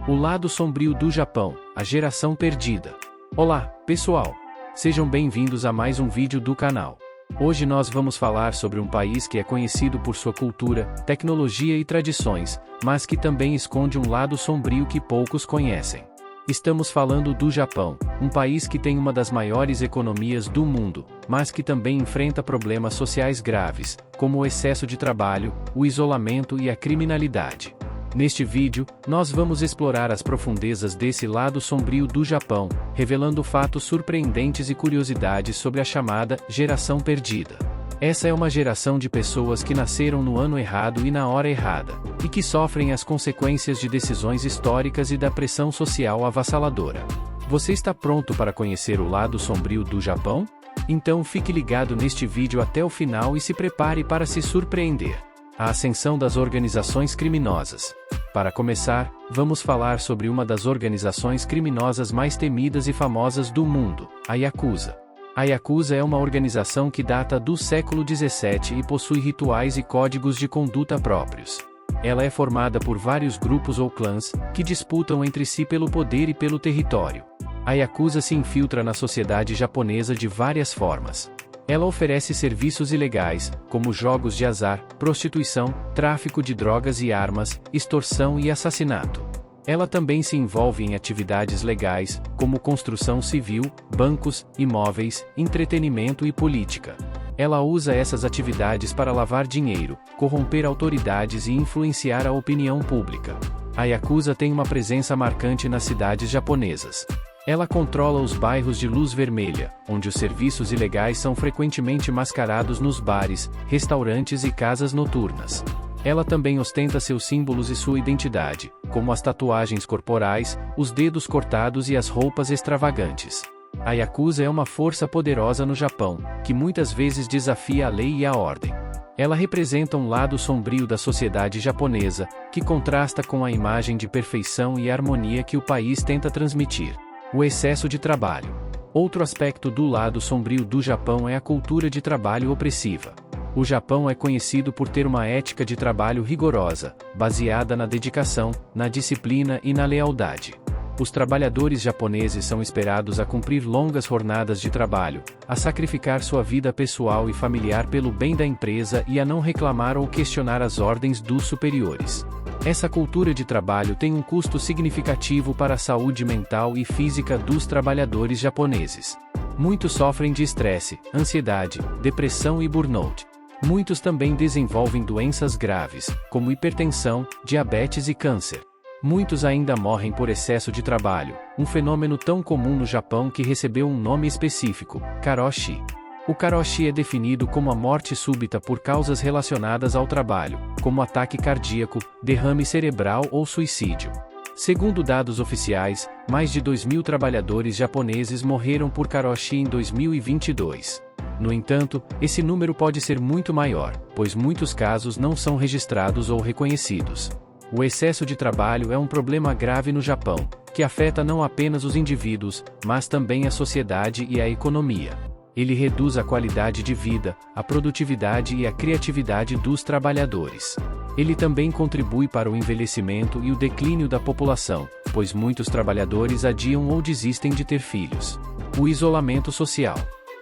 O lado sombrio do Japão, a geração perdida. Olá, pessoal! Sejam bem-vindos a mais um vídeo do canal. Hoje nós vamos falar sobre um país que é conhecido por sua cultura, tecnologia e tradições, mas que também esconde um lado sombrio que poucos conhecem. Estamos falando do Japão, um país que tem uma das maiores economias do mundo, mas que também enfrenta problemas sociais graves, como o excesso de trabalho, o isolamento e a criminalidade. Neste vídeo, nós vamos explorar as profundezas desse lado sombrio do Japão, revelando fatos surpreendentes e curiosidades sobre a chamada geração perdida. Essa é uma geração de pessoas que nasceram no ano errado e na hora errada, e que sofrem as consequências de decisões históricas e da pressão social avassaladora. Você está pronto para conhecer o lado sombrio do Japão? Então fique ligado neste vídeo até o final e se prepare para se surpreender. A ascensão das organizações criminosas. Para começar, vamos falar sobre uma das organizações criminosas mais temidas e famosas do mundo, a Yakuza. A Yakuza é uma organização que data do século XVII e possui rituais e códigos de conduta próprios. Ela é formada por vários grupos ou clãs, que disputam entre si pelo poder e pelo território. A Yakuza se infiltra na sociedade japonesa de várias formas. Ela oferece serviços ilegais, como jogos de azar, prostituição, tráfico de drogas e armas, extorsão e assassinato. Ela também se envolve em atividades legais, como construção civil, bancos, imóveis, entretenimento e política. Ela usa essas atividades para lavar dinheiro, corromper autoridades e influenciar a opinião pública. A Yakuza tem uma presença marcante nas cidades japonesas. Ela controla os bairros de luz vermelha, onde os serviços ilegais são frequentemente mascarados nos bares, restaurantes e casas noturnas. Ela também ostenta seus símbolos e sua identidade, como as tatuagens corporais, os dedos cortados e as roupas extravagantes. A Yakuza é uma força poderosa no Japão, que muitas vezes desafia a lei e a ordem. Ela representa um lado sombrio da sociedade japonesa, que contrasta com a imagem de perfeição e harmonia que o país tenta transmitir. O excesso de trabalho. Outro aspecto do lado sombrio do Japão é a cultura de trabalho opressiva. O Japão é conhecido por ter uma ética de trabalho rigorosa, baseada na dedicação, na disciplina e na lealdade. Os trabalhadores japoneses são esperados a cumprir longas jornadas de trabalho, a sacrificar sua vida pessoal e familiar pelo bem da empresa e a não reclamar ou questionar as ordens dos superiores. Essa cultura de trabalho tem um custo significativo para a saúde mental e física dos trabalhadores japoneses. Muitos sofrem de estresse, ansiedade, depressão e burnout. Muitos também desenvolvem doenças graves, como hipertensão, diabetes e câncer. Muitos ainda morrem por excesso de trabalho, um fenômeno tão comum no Japão que recebeu um nome específico, karoshi. O karoshi é definido como a morte súbita por causas relacionadas ao trabalho, como ataque cardíaco, derrame cerebral ou suicídio. Segundo dados oficiais, mais de 2.000 trabalhadores japoneses morreram por karoshi em 2022. No entanto, esse número pode ser muito maior, pois muitos casos não são registrados ou reconhecidos. O excesso de trabalho é um problema grave no Japão, que afeta não apenas os indivíduos, mas também a sociedade e a economia. Ele reduz a qualidade de vida, a produtividade e a criatividade dos trabalhadores. Ele também contribui para o envelhecimento e o declínio da população, pois muitos trabalhadores adiam ou desistem de ter filhos. O isolamento social.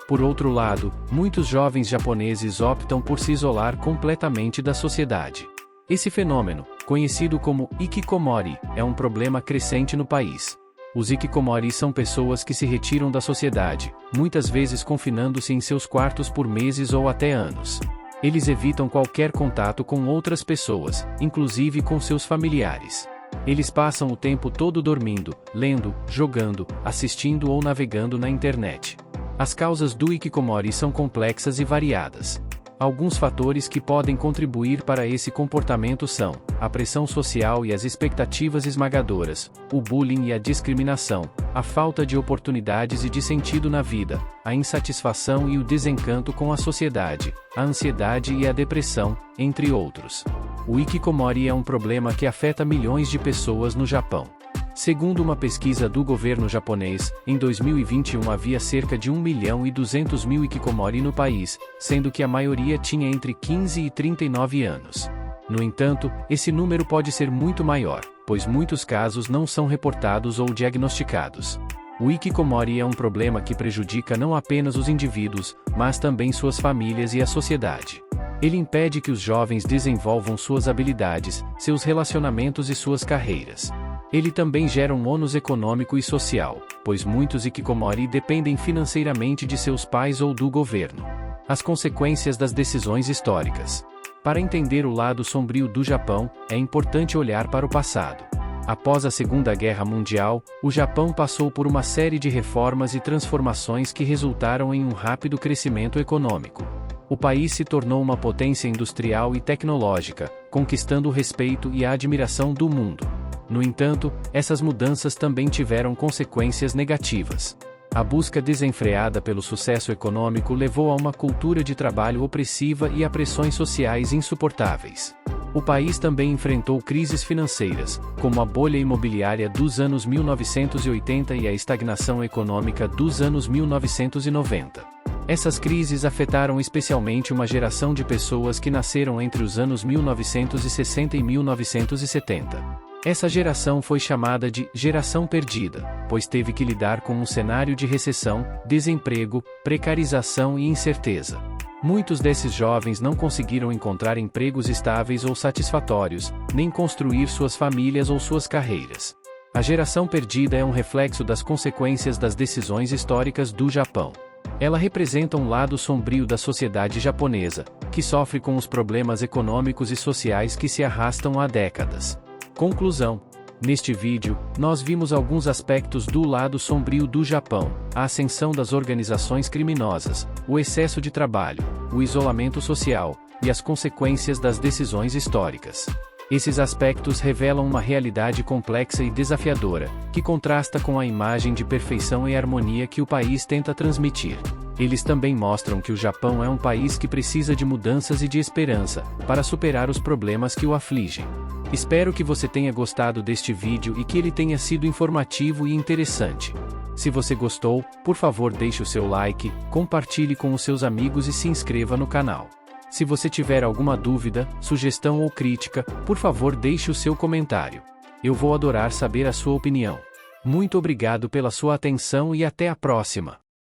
Por outro lado, muitos jovens japoneses optam por se isolar completamente da sociedade. Esse fenômeno, conhecido como hikikomori, é um problema crescente no país. Os hikikomori são pessoas que se retiram da sociedade, muitas vezes confinando-se em seus quartos por meses ou até anos. Eles evitam qualquer contato com outras pessoas, inclusive com seus familiares. Eles passam o tempo todo dormindo, lendo, jogando, assistindo ou navegando na internet. As causas do hikikomori são complexas e variadas. Alguns fatores que podem contribuir para esse comportamento são a pressão social e as expectativas esmagadoras, o bullying e a discriminação, a falta de oportunidades e de sentido na vida, a insatisfação e o desencanto com a sociedade, a ansiedade e a depressão, entre outros. O hikikomori é um problema que afeta milhões de pessoas no Japão. Segundo uma pesquisa do governo japonês, em 2021 havia cerca de 1.200.000 hikikomori no país, sendo que a maioria tinha entre 15 e 39 anos. No entanto, esse número pode ser muito maior, pois muitos casos não são reportados ou diagnosticados. O hikikomori é um problema que prejudica não apenas os indivíduos, mas também suas famílias e a sociedade. Ele impede que os jovens desenvolvam suas habilidades, seus relacionamentos e suas carreiras. Ele também gera um ônus econômico e social, pois muitos hikikomori dependem financeiramente de seus pais ou do governo. As consequências das decisões históricas. Para entender o lado sombrio do Japão, é importante olhar para o passado. Após a Segunda Guerra Mundial, o Japão passou por uma série de reformas e transformações que resultaram em um rápido crescimento econômico. O país se tornou uma potência industrial e tecnológica, conquistando o respeito e a admiração do mundo. No entanto, essas mudanças também tiveram consequências negativas. A busca desenfreada pelo sucesso econômico levou a uma cultura de trabalho opressiva e a pressões sociais insuportáveis. O país também enfrentou crises financeiras, como a bolha imobiliária dos anos 1980 e a estagnação econômica dos anos 1990. Essas crises afetaram especialmente uma geração de pessoas que nasceram entre os anos 1960 e 1970. Essa geração foi chamada de geração perdida, pois teve que lidar com um cenário de recessão, desemprego, precarização e incerteza. Muitos desses jovens não conseguiram encontrar empregos estáveis ou satisfatórios, nem construir suas famílias ou suas carreiras. A geração perdida é um reflexo das consequências das decisões históricas do Japão. Ela representa um lado sombrio da sociedade japonesa, que sofre com os problemas econômicos e sociais que se arrastam há décadas. Conclusão. Neste vídeo, nós vimos alguns aspectos do lado sombrio do Japão: a ascensão das organizações criminosas, o excesso de trabalho, o isolamento social, e as consequências das decisões históricas. Esses aspectos revelam uma realidade complexa e desafiadora, que contrasta com a imagem de perfeição e harmonia que o país tenta transmitir. Eles também mostram que o Japão é um país que precisa de mudanças e de esperança, para superar os problemas que o afligem. Espero que você tenha gostado deste vídeo e que ele tenha sido informativo e interessante. Se você gostou, por favor deixe o seu like, compartilhe com os seus amigos e se inscreva no canal. Se você tiver alguma dúvida, sugestão ou crítica, por favor deixe o seu comentário. Eu vou adorar saber a sua opinião. Muito obrigado pela sua atenção e até a próxima.